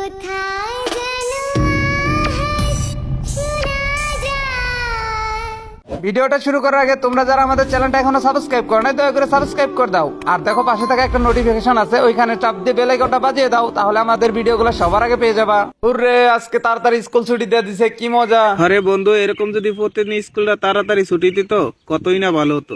কোথায় যেন আহাস শোনা যায়। ভিডিওটা শুরু করার আগে তোমরা যারা আমাদের চ্যানেলটা এখনো সাবস্ক্রাইব করো না দয়া করে সাবস্ক্রাইব করে দাও, আর দেখো পাশে থাকা একটা নোটিফিকেশন আছে ওইখানে চাপ দিয়ে বেল আইকনটা বাজিয়ে দাও, তাহলে আমাদের ভিডিওগুলো সবার আগে পেয়ে যাবা। হুররে, আজকে তাড়াতাড়ি স্কুল ছুটি দিয়ে দিছে, কি মজা। আরে বন্ধু, এরকম যদি প্রতিদিন স্কুলটা তাড়াতাড়ি ছুটি দিত কতই না ভালো হতো।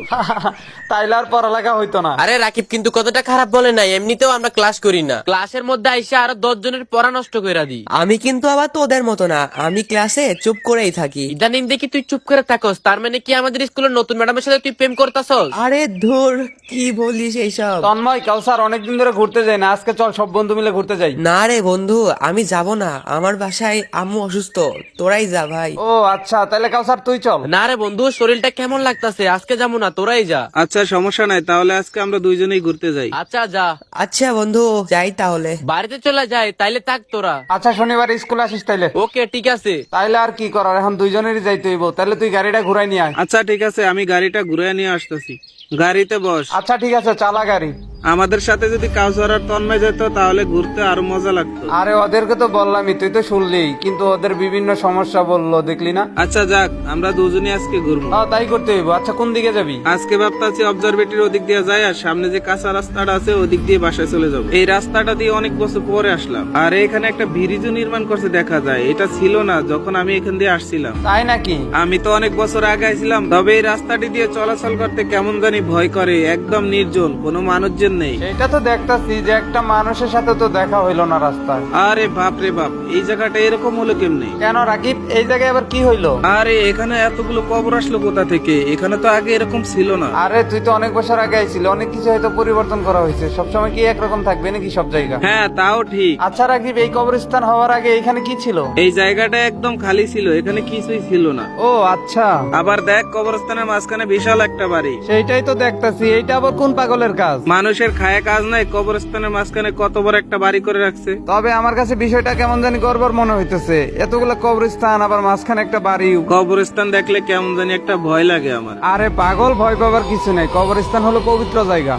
তাইলে আর পড়ালেখা হইতো না। আরে রাকিব কিন্তু কতটা খারাপ বলে নাই, এমনিতেও আমরা ক্লাস করি না, ক্লাসের মধ্যে আইসা আরো 10 জনের পড়া নষ্ট করে দিই। আমি কিন্তু আবার তোদের মতো না, আমি ক্লাসে চুপ করেই থাকি। ইদানিং দেখি তুই চুপ করে থাকস, তার মানে কি আমাদের স্কুলের নতুন ম্যাডামের সাথে তুই প্রেম করতাছস? আরে ধুর, কি বলিস এইসব? তন্ময়, কাউসার অনেকদিন ধরে ঘুরতে যাই না, আজকে চল সব বন্ধু মিলে ঘুরতে যাই। না রে বন্ধু, আমি যাব না, আমার বাসায় আম্মু অসুস্থ, তোরাই যা ভাই। ও আচ্ছা, তাহলে কাউসার তুই চল। না রে বন্ধু, শরীরটা কেমন লাগতাছে, আজকে যাবো না, তোরাই যা। আচ্ছা সমস্যা নাই, তাহলে আজকে আমরা দুইজনেই ঘুরতে যাই। আচ্ছা যা। আচ্ছা বন্ধু, যাই তাহলে। বাড়িতে চলে যায়, তাইলে থাক তোরা। আচ্ছা শনিবার স্কুলে আসিস তাইলে। ওকে ঠিক আছে। তাইলে আর কি করার, এখন দুইজনেরই যাইতে হইব। তাহলে তুই গাড়িটা ঘুরাই নিয়ে আয়। আচ্ছা ঠিক আছে, আমি গাড়িটা ঘুরে নিয়ে আসতেছি, গাড়িতে বস। আচ্ছা ঠিক আছে, চালা গাড়ি। আমাদের সাথে যদি কাউসার আর তন্ময় যেত তাহলে ঘুরতে আরো মজা লাগতো। আরে ওদেরকে তো বললামই, তুই তো শুনলি, কিন্তু ওদের বিভিন্ন সমস্যা বললো, দেখলি না। আচ্ছা যাক, আমরা দুজনই আজকে ঘুরবো। তাই করতে হইব। আচ্ছা কোন দিকে যাবি? আজকে ভাবতাছি অবজারভেটরির ওদিক দিয়ে যাই, আর সামনে যে কাঁচা রাস্তাটা আছে ওদিক দিয়ে বাসায় চলে যাবো। এই রাস্তাটা দিয়ে অনেক বছর পরে আসলাম, আর এখানে একটা ব্রিজও নির্মাণ করছে দেখা যায়, এটা ছিল না যখন আমি এখান দিয়ে আসছিলাম। তাই নাকি? আমি তো অনেক বছর আগে আইছিলাম, তবে এই রাস্তাটি দিয়ে চলাচল করতে কেমন জানি ভয় করে, একদম নির্জন, কোনো মানুষজন নেই। এটা তো দেখতাছি যে একটা মানুষের সাথে তো দেখা হইলো না রাস্তায়। আরে বাপ রে বাপ, এই জায়গাটা এরকম হলো কেমনে? কেন রাকিব, এই জায়গায় আবার কি হইলো? আরে এখানে এতগুলো কবর আসলো কোথা থেকে? এখানে তো আগে এরকম ছিল না। আরে তুই তো অনেক বছর আগে আইছিল, অনেক কিছু হয়তো পরিবর্তন করা হয়েছে। সবসময় কি একরকম থাকবে নাকি সব জায়গা? হ্যাঁ তাও ঠিক। আচ্ছা রাকিব, এই কবরস্থান হওয়ার আগে এখানে কি ছিল? এই জায়গাটা একদম খালি ছিল, এখানে কিছুই ছিল না। ও আচ্ছা। আবার দেখ, কবরস্থানের মাঝখানে বিশাল একটা বাড়ি। সেইটাই তো দেখতাছি, এইটা আবার কোন পাগলের কাজ? মানুষের খায় কাজ নাই, কবরস্থানের মাঝখানে কত বড় একটা বাড়ি করে রাখছে। তবে আমার কাছে বিষয়টা কেমন জানি গড়বড় মনে হইতেছে, এতগুলো কবরস্থান আবার মাঝখানে একটা বাড়ি। কবরস্থান দেখলে কেমন জানি একটা ভয় লাগে আমার। আরে পাগল, ভয় পাবার কিছু নেই, কবরস্থান হলো পবিত্র জায়গা।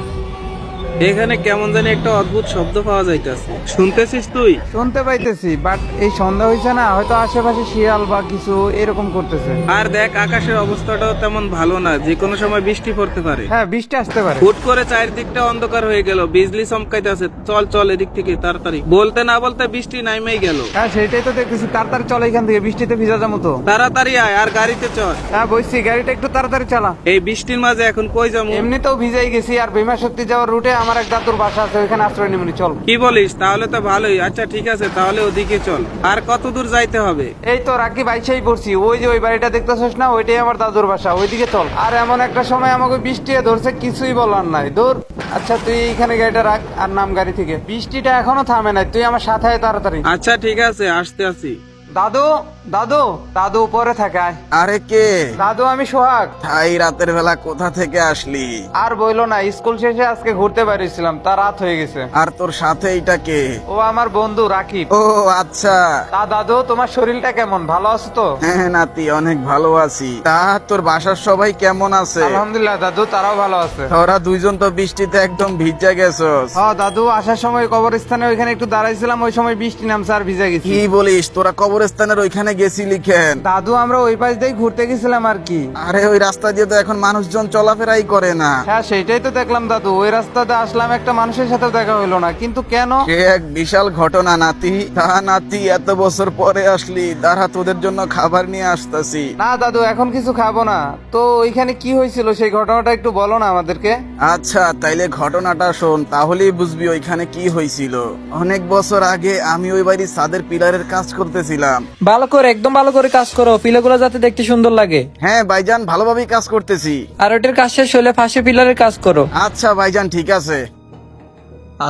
এখানে কেমন জানি একটা অদ্ভুত শব্দ পাওয়া যাইতেছে, শুনতেছিস তুই? শুনতে পাইতেছি, বাট এই সন্ধ্যা হয়েছে না, হয়তো আশেপাশে শিয়াল বা কিছু এরকম করতেছে। আর দেখ, আকাশের অবস্থাটাও তেমন ভালো না, যে কোনো সময় বৃষ্টি পড়তে পারে। হ্যাঁ, বৃষ্টি আসতে পারে। হুট করে চারিদিকটা অন্ধকার হয়ে গেল, বিজলি চমকাইতেছে। চল চল এদিক থেকে তাড়াতাড়ি। বলতে না বলতে বৃষ্টি নাইমেই গেল। হ্যাঁ সেটাই তো দেখতেছি, তাড়াতাড়ি চলে এখান থেকে, বৃষ্টিতে ভিজা যাবো তো। তাড়াতাড়ি আয় আর গাড়িতে চল। হ্যাঁ বলছি, গাড়িটা একটু তাড়াতাড়ি চালা। এই বৃষ্টির মাঝে এখন কই যাবো? এমনিতেও ভিজাই গেছি, আর ভীমা শক্তি যাওয়ার রুটে আমার এক দাদুর বাসা আছে, ওইখানে আশ্রয় নিবনি, চল। কি বলিস? তাহলে তো ভালোই। আচ্ছা ঠিক আছে, তাহলে ওদিকে চল। আর কত দূর যাইতে হবে? এই তো রাকিব, আইসাই পড়ছি, ওই যে ওই বাড়িটা দেখতেছিস না, ওইটাই আমার দাদুর বাসা, ওইদিকে চল। আর এমন একটা সময় আমাকে বৃষ্টি ধরছে, কিছুই বলার নাই, দূর। আচ্ছা তুই এইখানে গাড়িটা রাখ আর নাম গাড়ি থেকে। বৃষ্টিটা এখনো থামে নাই, তুই আমার সাথে আয় তাড়াতাড়ি। আচ্ছা ঠিক আছে, আসতে আসি। দাদু, দাদু, দাদু উপরে থাকায়। আরে কে? দাদু, আমি সোহাগ। তাই রাতের বেলা কোথা থেকে আসলি? আর বইলো না, স্কুল শেষে আজকে ঘুরতে বেরিয়েছিলাম, তা রাত হয়ে গেছে। আর তোর সাথে এইটা কে? ও আমার বন্ধু রাকিব। ও আচ্ছা। তা দাদু, তোমার শরীরটা কেমন, ভালো আছো তো? হ্যাঁ নাতি, অনেক ভালো আছি। তা তোর বাসার সবাই কেমন আছে? আলহামদুলিল্লাহ দাদু, তারাও ভালো আছে। তোরা দুইজন তো বৃষ্টিতে একদম ভিজা গেছস। হ্যাঁ দাদু, আসার সময় কবরস্থানে ওইখানে একটু দাঁড়াইছিলাম, ওই সময় বৃষ্টি নামছে আর ভিজে গেছি। কি বলিস? তোরা কবরস্থানের ওইখানে গেছিলি কেন? দাদু, আমরা ওই পাশ দিয়ে ঘুরতে গেছিলাম আর কি। আরে ওই রাস্তা দিয়ে তো এখন মানুষজন চলাফেরাই করে না। হ্যাঁ সেটাই তো দেখলাম দাদু, ওই রাস্তাতে আসলাম, একটা মানুষের সাথে দেখা হইলো না, কিন্তু কেন? সে এক বিশাল ঘটনা নাতি। তা নাতি, এত বছর পরে আসলি, দাঁড়া তোদের জন্য খাবার নিয়ে আসতাছি। না দাদু, এখন কিছু খাবো না। তো ওইখানে কি হয়েছিল সেই ঘটনাটা একটু বলো না আমাদেরকে। আচ্ছা তাইলে ঘটনাটা শোন, তাহলেই বুঝবি ওইখানে কি হয়েছিল। অনেক বছর আগে আমি ওই বাড়ির ছাদের পিলারের কাজ করতেছিলাম। ভালো করে, একদম ভালো করে কাজ করো, পিলারগুলো যাতে দেখতে সুন্দর লাগে। হ্যাঁ ভাইজান, ভালোভাবেই কাজ করতেছি। আর ওটার কাজ শেষ হলে ফাঁসে পিলারের কাজ করো। আচ্ছা ভাইজান, ঠিক আছে।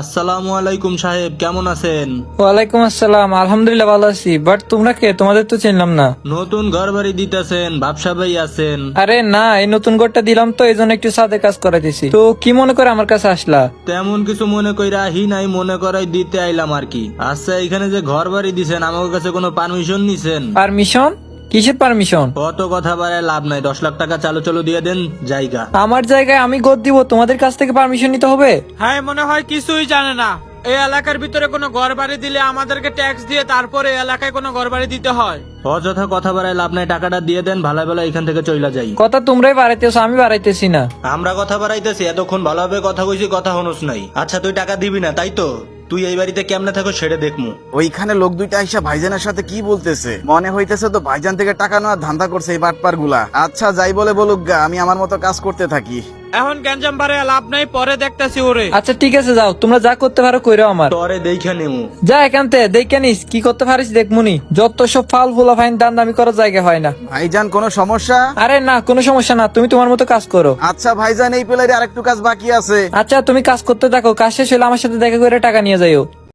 আসসালামু আলাইকুম সাহেব, কেমন আছেন? ওয়ালাইকুম আসসালাম, আলহামদুলিল্লাহ ভালো আছি। বাট তোমরা কে? তোমাদের তো চিনলাম না। নতুন ঘর বাড়ি দিতেছেন, ব্যবসা ভাই আছেন? আরে না, এই নতুন ঘরটা দিলাম তো, এই জন্য একটু সাথে কাজ করাই দিছি। তো কি মনে করে আমার কাছে আসলা? তেমন কিছু মনে কইরা হি নাই, মনে করাই দিতে আইলাম আর কি। আচ্ছা, এখানে যে ঘর বাড়ি দিছেন, আমার কাছে কোনো পারমিশন নিছেন? পারমিশন? কিসের পারমিশন? কত কথা বাড়ায় লাভ নাই, 10 লাখ টাকা চালু চালু দিয়ে দেন জায়গা। আমার জায়গায় আমি গদ দিব, তোমাদের কাছ থেকে পারমিশন নিতে হবে? হ্যাঁ, মনে হয় কিছুই জানে না। এই এলাকার ভিতরে কোনো ঘর বাড়ি দিলে আমাদেরকে ট্যাক্স দিয়ে তারপরে এই এলাকায় কোনো ঘর বাড়ি দিতে হয়। অযথা কথা বাড়ায় লাভ নাই, টাকাটা দিয়ে দেন, ভালো ভালো এখান থেকে চইলা যাই। কথা তোমরাই বাড়াইতেছো, আমি বাড়াইতেছি না। আমরা কথা বাড়াইতেছি, এতক্ষণ ভালোভাবে কথা কইছি, কথা হনুস নাই। আচ্ছা তুই টাকা দিবি না তাই তো? তুই এই বাড়িতে কেমনে থাকো সেটা দেখমু। ওইখানে লোক দুইটা আইসা ভাইজানের সাথে কি বলতেছে, মনে হইতেছে তো ভাইজান থেকে টাকা নেওয়ার ধান্দা করছে এই বাটপার গুলা। আচ্ছা যাই বলে বলুক গা, আমি আমার মতো কাজ করতে থাকি। এখন গ্যাঞ্জাম বাড়ে লাভ নাই, পরে দেখতেছি ওরে। আচ্ছা ঠিক আছে, যাও তোমরা যা করতে পারো কইরো আমার। তরে দেখে নেমু। যা এখানতে দেখে নিস কি করতে পারিস দেখমুনি। যত সব ফাল ফুলা ফাইন দান দামি করার জায়গা হয় না। ভাইজান কোনো সমস্যা? আরে না, কোনো সমস্যা না, তুমি তোমার মতো কাজ করো। আচ্ছা ভাইজান, এই পিলারে আরেকটু কাজ বাকি আছে। আচ্ছা তুমি কাজ করতে থাকো, কাজ শেষ হলে আমার সাথে দেখা করে টাকা নিয়ে যাইও।